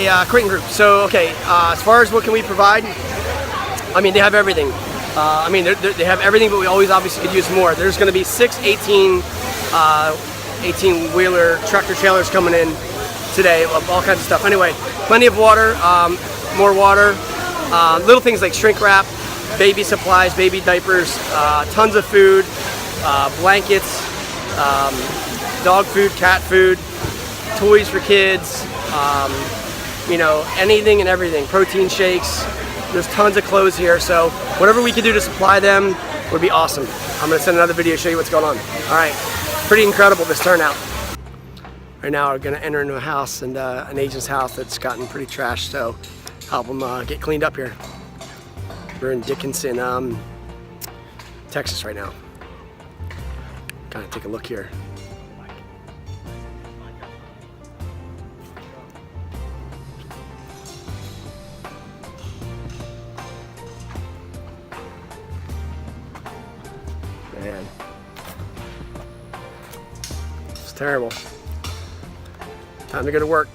a Quintin group. So, okay, as far as what can we provide, I mean, they have everything. I mean, they have everything, but we always obviously could use more. There's going to be 6 18-wheeler tractor trailers coming in today, all kinds of stuff. Anyway, plenty of water, more water, little things like shrink wrap, baby supplies, baby diapers, tons of food, blankets, dog food, cat food, toys for kids, you know, anything and everything, protein shakes. There's tons of clothes here, so whatever we can do to supply them would be awesome. I'm gonna send another video to show you what's going on. All right, pretty incredible this turnout. Right now we're gonna enter into a house, and an agent's house that's gotten pretty trashed, so help them get cleaned up here. We're in Dickinson, Texas right now. Kind of take a look here. Man, it's terrible. Time to go to work.